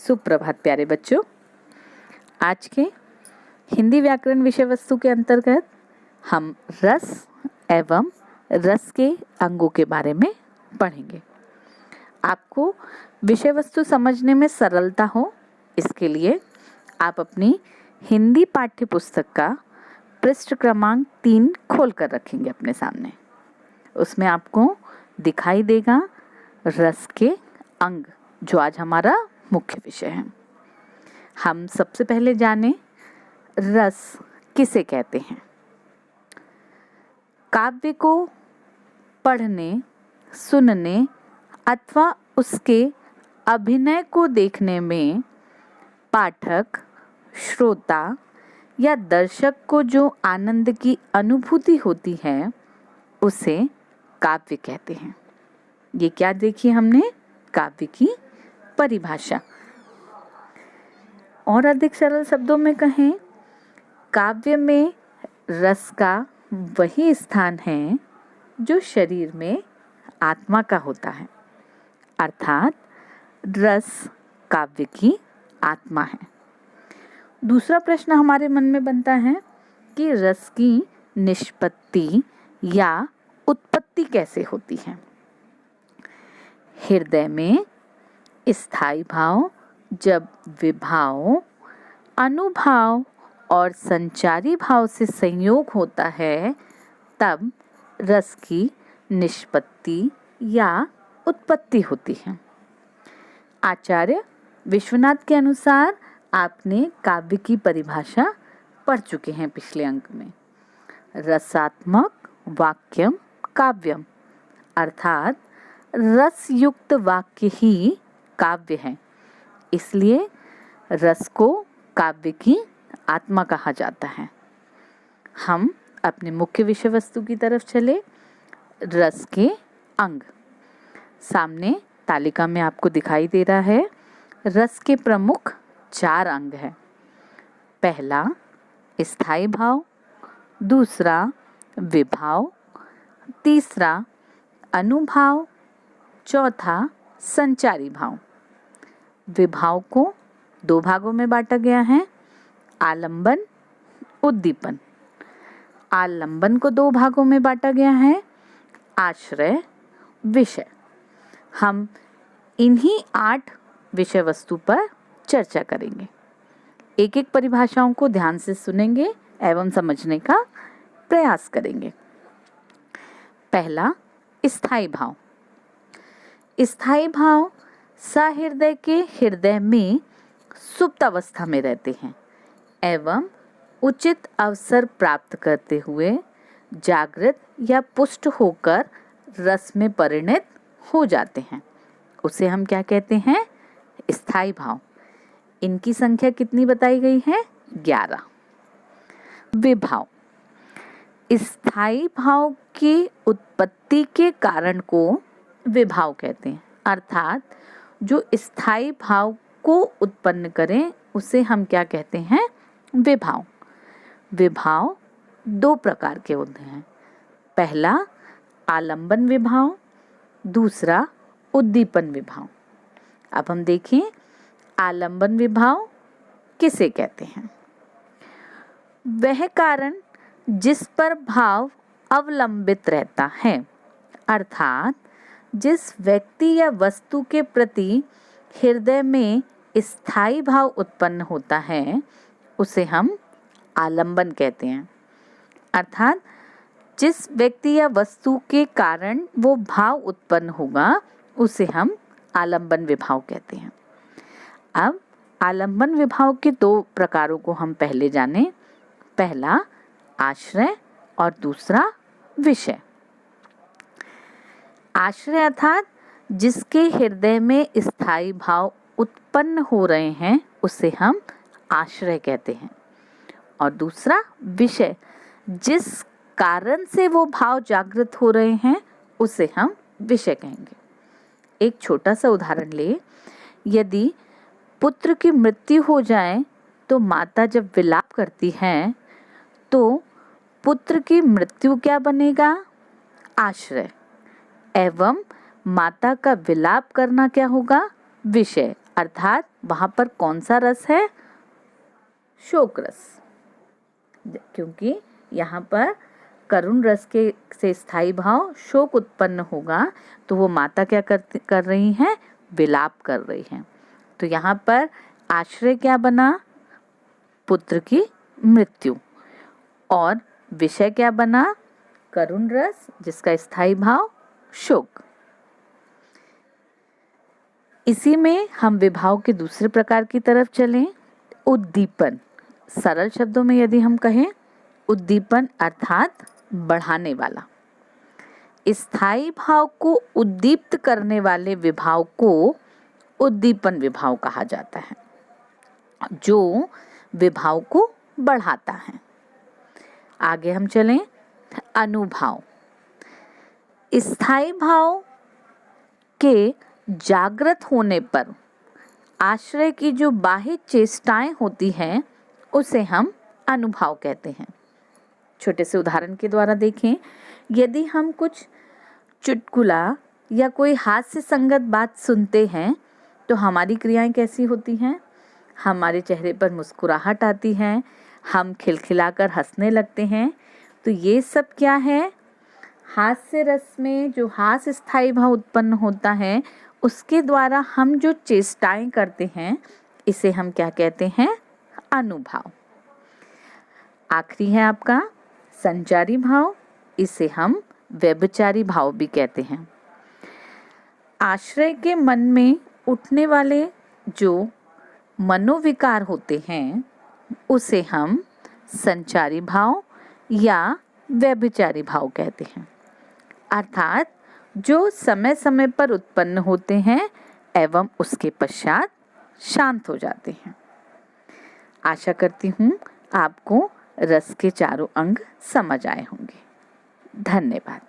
सुप्रभात प्यारे बच्चों। आज के हिंदी व्याकरण विषय वस्तु के अंतर्गत हम रस एवं रस के अंगों के बारे में पढ़ेंगे। आपको विषय वस्तु समझने में सरलता हो, इसके लिए आप अपनी हिंदी पाठ्य पुस्तक का पृष्ठ क्रमांक 3 खोल कर रखेंगे अपने सामने। उसमें आपको दिखाई देगा रस के अंग, जो आज हमारा मुख्य विषय है। हम सबसे पहले जाने रस किसे कहते हैं। काव्य को पढ़ने, सुनने अथवा उसके अभिनय को देखने में पाठक, श्रोता या दर्शक को जो आनंद की अनुभूति होती है उसे काव्य कहते हैं। ये क्या देखी हमने, काव्य की परिभाषा। और अधिक सरल शब्दों में कहें, काव्य में रस का वही स्थान है जो शरीर में आत्मा का होता है, अर्थात रस काव्य की आत्मा है। दूसरा प्रश्न हमारे मन में बनता है कि रस की निष्पत्ति या उत्पत्ति कैसे होती है। हृदय में स्थायी भाव जब विभाव, अनुभाव और संचारी भाव से संयोग होता है, तब रस की निष्पत्ति या उत्पत्ति होती है। आचार्य विश्वनाथ के अनुसार आपने काव्य की परिभाषा पढ़ चुके हैं पिछले अंक में। रसात्मक वाक्यम काव्यम, अर्थात रस युक्त वाक्य ही काव्य है, इसलिए रस को काव्य की आत्मा कहा जाता है। हम अपने मुख्य विषय वस्तु की तरफ चले। रस के अंग सामने तालिका में आपको दिखाई दे रहा है। रस के प्रमुख 4 अंग हैं। पहला स्थायी भाव, दूसरा विभाव, तीसरा अनुभाव, चौथा संचारी भाव। विभाव को 2 भागों में बांटा गया है, आलंबन, उद्दीपन। आलंबन को 2 भागों में बांटा गया है, आश्रय, विषय। हम इन्हीं 8 विषय वस्तु पर चर्चा करेंगे। एक एक परिभाषाओं को ध्यान से सुनेंगे एवं समझने का प्रयास करेंगे। पहला स्थायी भाव। स्थायी भाव सहृदय के हृदय में सुप्त अवस्था में रहते हैं एवं उचित अवसर प्राप्त करते हुए जागृत या पुष्ट होकर रस में परिणत हो जाते हैं। उसे हम क्या कहते हैं, स्थायी भाव। इनकी संख्या कितनी बताई गई है, 11। विभाव। स्थायी भाव की उत्पत्ति के कारण को विभाव कहते हैं, अर्थात जो स्थायी भाव को उत्पन्न करें उसे हम क्या कहते हैं, विभाव। विभाव 2 प्रकार के होते हैं। पहला आलंबन विभाव, दूसरा उद्दीपन विभाव। अब हम देखें आलंबन विभाव किसे कहते हैं। वह कारण जिस पर भाव अवलंबित रहता है, अर्थात जिस व्यक्ति या वस्तु के प्रति हृदय में स्थायी भाव उत्पन्न होता है उसे हम आलंबन कहते हैं। अर्थात जिस व्यक्ति या वस्तु के कारण वो भाव उत्पन्न होगा उसे हम आलंबन विभाव कहते हैं। अब आलंबन विभाव के 2 प्रकारों को हम पहले जाने। पहला आश्रय और दूसरा विषय। आश्रय अर्थात जिसके हृदय में स्थायी भाव उत्पन्न हो रहे हैं उसे हम आश्रय कहते हैं। और दूसरा विषय, जिस कारण से वो भाव जागृत हो रहे हैं उसे हम विषय कहेंगे। एक छोटा सा उदाहरण ले। यदि पुत्र की मृत्यु हो जाए तो माता जब विलाप करती है तो पुत्र की मृत्यु क्या बनेगा, आश्रय, एवं माता का विलाप करना क्या होगा, विषय, अर्थात वहाँ पर कौन सा रस है? शोक रस। क्योंकि यहाँ पर करुण रस के से स्थायी भाव शोक उत्पन्न होगा, तो वो माता क्या कर रही हैं? विलाप कर रही हैं। तो यहाँ पर आश्रय क्या बना? पुत्र की मृत्यु। और विषय क्या बना? करुण रस जिसका स्थायी भाव शोक। इसी में हम विभाव के दूसरे प्रकार की तरफ चलें, उद्दीपन। सरल शब्दों में यदि हम कहें, उद्दीपन अर्थात बढ़ाने वाला। स्थायी भाव को उद्दीप्त करने वाले विभाव को उद्दीपन विभाव कहा जाता है, जो विभाव को बढ़ाता है। आगे हम चलें, अनुभाव। स्थायी भाव के जागृत होने पर आश्रय की जो बाह्य चेष्टाएं होती हैं उसे हम अनुभाव कहते हैं। छोटे से उदाहरण के द्वारा देखें, यदि हम कुछ चुटकुला या कोई हास्य संगत बात सुनते हैं तो हमारी क्रियाएं कैसी होती हैं? हमारे चेहरे पर मुस्कुराहट आती है, हम खिलखिलाकर हंसने लगते हैं। तो ये सब क्या है? हास्य रस में जो हास्य स्थायी भाव उत्पन्न होता है उसके द्वारा हम जो चेष्टाएं करते हैं इसे हम क्या कहते हैं? अनुभाव। आखिरी है आपका संचारी भाव, इसे हम व्यभिचारी भाव भी कहते हैं। आश्रय के मन में उठने वाले जो मनोविकार होते हैं उसे हम संचारी भाव या व्यभिचारी भाव कहते हैं, अर्थात जो समय समय पर उत्पन्न होते हैं एवं उसके पश्चात शांत हो जाते हैं। आशा करती हूँ आपको रस के चारों अंग समझ आए होंगे। धन्यवाद।